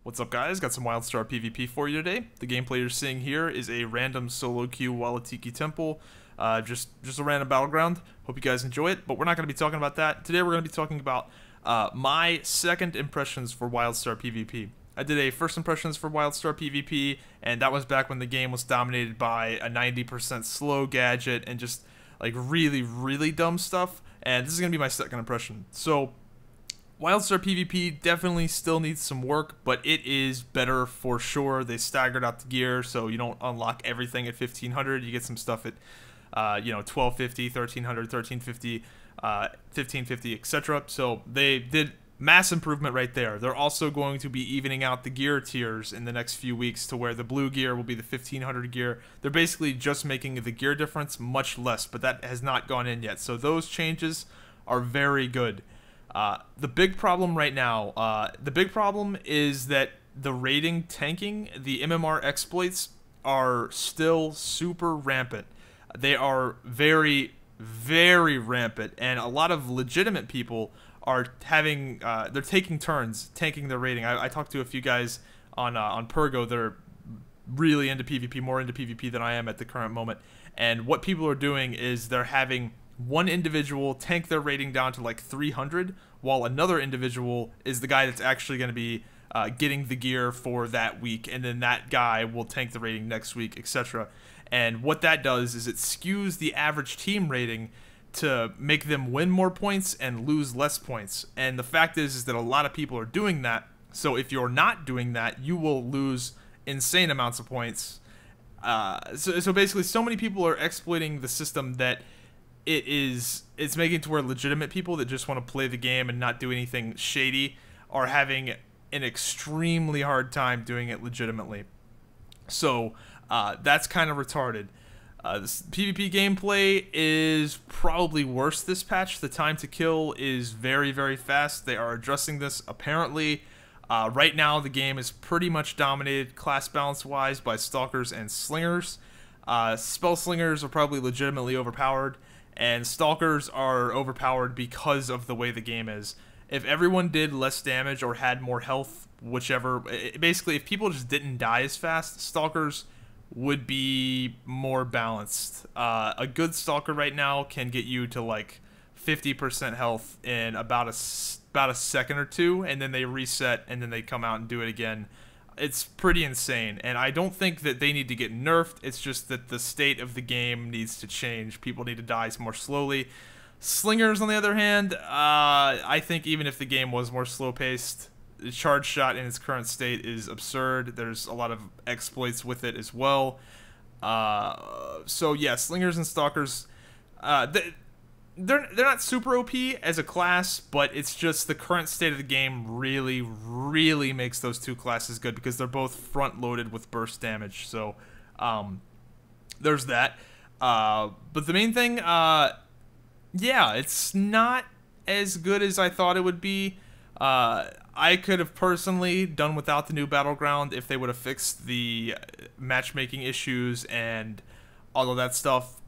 What's up, guys? Got some Wildstar PvP for you today. The gameplay you're seeing here is a random solo queue Walatiki Temple, just a random battleground. Hope you guys enjoy it, but we're not going to be talking about that. Today we're going to be talking about my second impressions for Wildstar PvP. I did a first impressions for Wildstar PvP, and that was back when the game was dominated by a 90% slow gadget and just like really dumb stuff. And this is going to be my second impression. So Wildstar PvP definitely still needs some work, but it is better for sure. They staggered out the gear, so you don't unlock everything at 1500. You get some stuff at 1250, 1300, 1350, 1550, etc. So they did mass improvement right there. They're also going to be evening out the gear tiers in the next few weeks to where the blue gear will be the 1500 gear. They're basically just making the gear difference much less, but that has not gone in yet. So those changes are very good. The big problem right now, is that the rating tanking, the MMR exploits, are still super rampant. They are very rampant, and a lot of legitimate people are having, they're taking turns tanking their rating. I talked to a few guys on Pergo that are really into PvP, more into PvP than I am at the current moment, and what people are doing is they're having one individual tank their rating down to like 300, while another individual is the guy that's actually going to be getting the gear for that week, and then that guy will tank the rating next week, etc. And what that does is it skews the average team rating to make them win more points and lose less points. And the fact is that a lot of people are doing that, so if you're not doing that, you will lose insane amounts of points. So basically, so many people are exploiting the system that it's making it to where legitimate people that just want to play the game and not do anything shady are having an extremely hard time doing it legitimately. So that's kind of retarded. This PvP gameplay is probably worse this patch. The time to kill is very fast. They are addressing this apparently. Right now the game is pretty much dominated class balance wise by Stalkers and Slingers. Spellslingers are probably legitimately overpowered, and Stalkers are overpowered because of the way the game is. If everyone did less damage or had more health, whichever, basically if people just didn't die as fast, Stalkers would be more balanced. A good Stalker right now can get you to like 50% health in about a second or two, and then they reset, and then they come out and do it again. It's pretty insane, and I don't think that they need to get nerfed. It's just that the state of the game needs to change. People need to die more slowly. Slingers, on the other hand, I think even if the game was more slow-paced, the charge shot in its current state is absurd. There's a lot of exploits with it as well. So yeah, Slingers and Stalkers, they're not super OP as a class, but it's just the current state of the game really makes those two classes good because they're both front-loaded with burst damage. So there's that. But the main thing, yeah, it's not as good as I thought it would be. I could have personally done without the new battleground if they would have fixed the matchmaking issues and all of that stuff,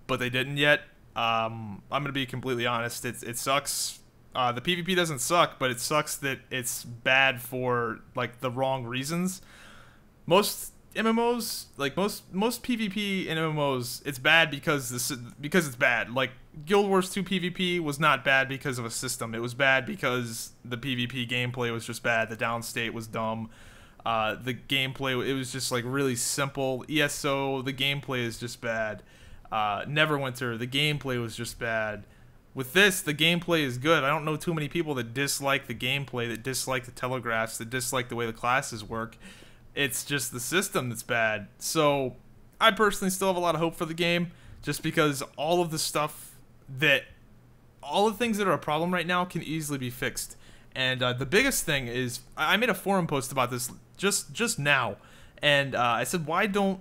but they didn't yet. I'm gonna be completely honest. It sucks. The PvP doesn't suck, but it sucks that it's bad for like the wrong reasons. Most MMOs, like most PvP in MMOs, it's bad because it's bad. Like Guild Wars 2 PvP was not bad because of a system. It was bad because the PvP gameplay was just bad. The downstate was dumb. The gameplay, it was just like really simple. ESO, the gameplay is just bad. Neverwinter, the gameplay was just bad. With this, the gameplay is good. I don't know too many people that dislike the gameplay, that dislike the telegraphs, that dislike the way the classes work. It's just the system that's bad. So I personally still have a lot of hope for the game, just because all of the things that are a problem right now can easily be fixed. And the biggest thing is, I made a forum post about this just now, and I said, why don't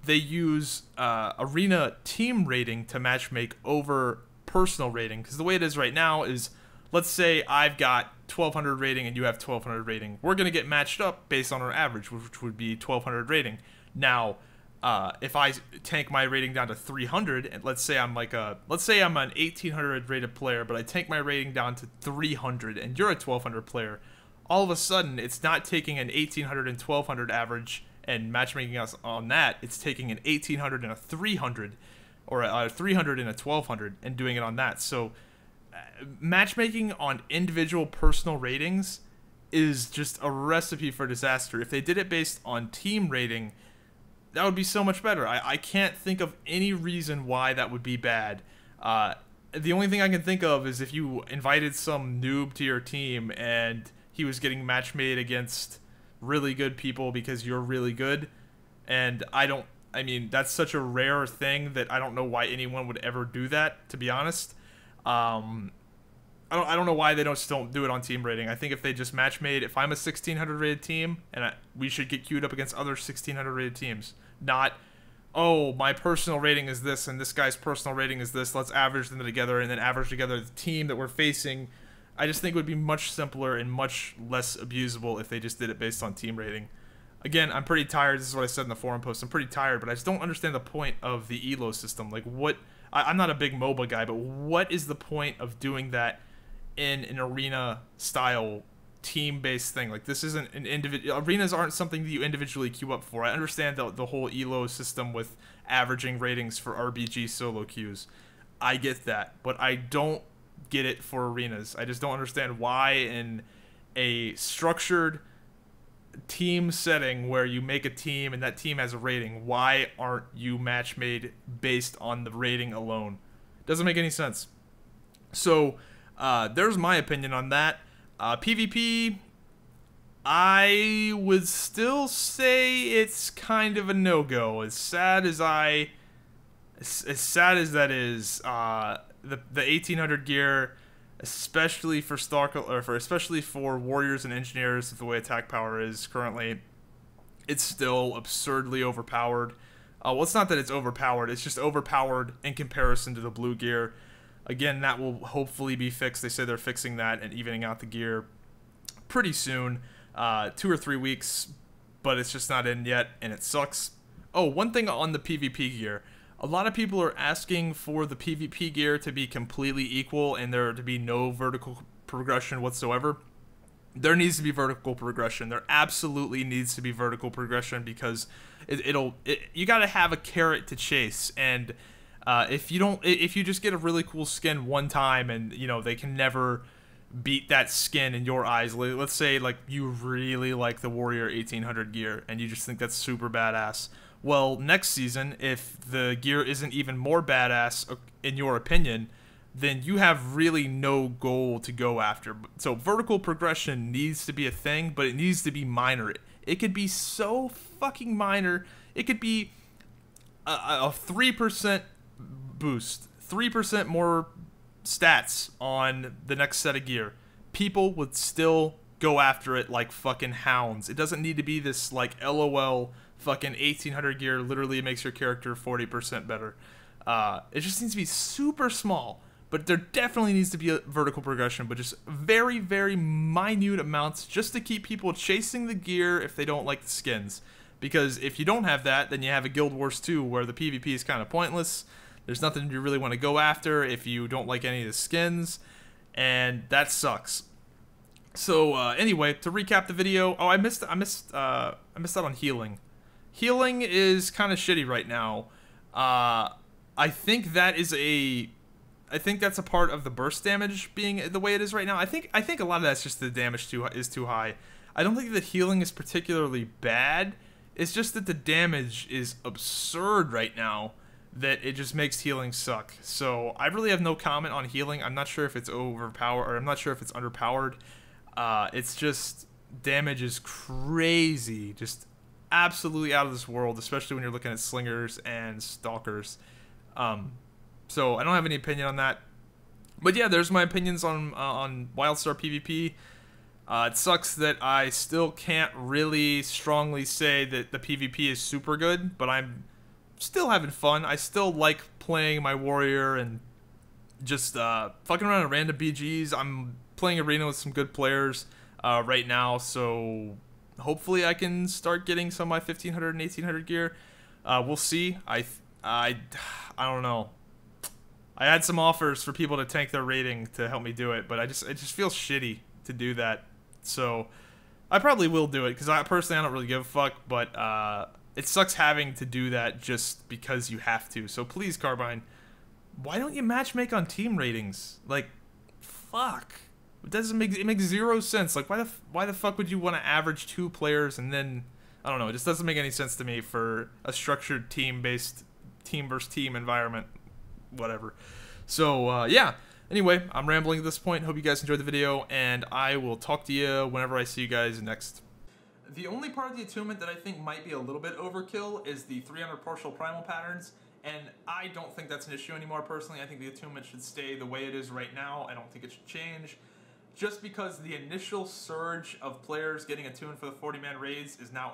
they use arena team rating to matchmake over personal rating? Because the way it is right now is, let's say I've got 1200 rating and you have 1200 rating. We're going to get matched up based on our average, which would be 1200 rating. Now, if I tank my rating down to 300, and let's say I'm an 1800 rated player, but I tank my rating down to 300 and you're a 1200 player, all of a sudden it's not taking an 1800 and 1200 average and matchmaking us on that. It's taking an 1800 and a 300, or a 300 and a 1200, and doing it on that. So matchmaking on individual personal ratings is just a recipe for disaster. If they did it based on team rating, that would be so much better. I can't think of any reason why that would be bad. The only thing I can think of is if you invited some noob to your team and he was getting match made against really good people because you're really good. And I mean, that's such a rare thing that I don't know why anyone would ever do that, to be honest. I don't know why they don't do it on team rating. I think if they just match made, if I'm a 1600 rated team, and we should get queued up against other 1600 rated teams, not, oh, my personal rating is this and this guy's personal rating is this, let's average them together and then average together the team that we're facing. I just think it would be much simpler and much less abusable if they just did it based on team rating. Again, I'm pretty tired. This is what I said in the forum post. I'm pretty tired, but I just don't understand the point of the elo system. Like, what? I'm not a big MOBA guy, but what is the point of doing that in an arena style team-based thing? Like, this isn't an individual. Arenas aren't something that you individually queue up for. I understand the whole elo system with averaging ratings for RBG solo queues. I get that, but I don't get it for arenas. I just don't understand why in a structured team setting where you make a team and that team has a rating, why aren't you match made based on the rating alone? Doesn't make any sense. So there's my opinion on that. PvP, I would still say it's kind of a no-go. As sad as that is, the 1800 gear, especially for Stalker, or especially for Warriors and Engineers, the way attack power is currently, it's still absurdly overpowered. Well, it's not that it's overpowered, it's just overpowered in comparison to the blue gear. Again, that will hopefully be fixed. They say they're fixing that and evening out the gear pretty soon, 2 or 3 weeks, but it's just not in yet, and it sucks. Oh, one thing on the PvP gear. A lot of people are asking for the PvP gear to be completely equal and there to be no vertical progression whatsoever. There needs to be vertical progression. There absolutely needs to be vertical progression because you got to have a carrot to chase. And if you just get a really cool skin one time and they can never beat that skin in your eyes. Let's say like you really like the Warrior 1800 gear and you just think that's super badass. Well, next season, if the gear isn't even more badass, in your opinion, then you have really no goal to go after. So vertical progression needs to be a thing, but it needs to be minor. It could be so fucking minor. It could be a 3% boost, 3% more stats on the next set of gear. People would still go after it like fucking hounds. It doesn't need to be this like LOL fucking 1800 gear literally makes your character 40% better. It just needs to be super small, but there definitely needs to be a vertical progression, but just very, very minute amounts just to keep people chasing the gear if they don't like the skins. Because if you don't have that, then you have a Guild Wars 2 where the PvP is kind of pointless. There's nothing you really want to go after if you don't like any of the skins, and that sucks. So anyway, to recap the video, oh, I missed out on healing. Healing is kind of shitty right now. I think that's a part of the burst damage being the way it is right now. I think a lot of that's just the damage is too high. I don't think that healing is particularly bad. It's just that the damage is absurd right now, that it just makes healing suck. So I really have no comment on healing. I'm not sure if it's overpowered or I'm not sure if it's underpowered. It's just damage is crazy, just absolutely out of this world, especially when you're looking at slingers and stalkers. So I don't have any opinion on that. But yeah, there's my opinions on Wildstar PvP. It sucks that I still can't really strongly say that the PvP is super good, but I'm still having fun. I still like playing my warrior and just fucking around at random BGs. I'm playing arena with some good players right now, so hopefully I can start getting some of my 1500 and 1800 gear. We'll see. I don't know. I had some offers for people to tank their rating to help me do it, but it just feels shitty to do that. So I probably will do it because I don't really give a fuck, but it sucks having to do that just because you have to. So please, Carbine, why don't you matchmake on team ratings? Like, fuck. It makes zero sense. Like, why the fuck would you want to average 2 players and then, I don't know, it just doesn't make any sense to me for a structured team-based team versus team environment, whatever. So, yeah. Anyway, I'm rambling at this point. Hope you guys enjoyed the video, and I will talk to you whenever I see you guys next. The only part of the attunement that I think might be a little bit overkill is the 300 partial primal patterns, and I don't think that's an issue anymore personally. I think the attunement should stay the way it is right now. I don't think it should change. Just because the initial surge of players getting attuned for the 40-man raids is now over.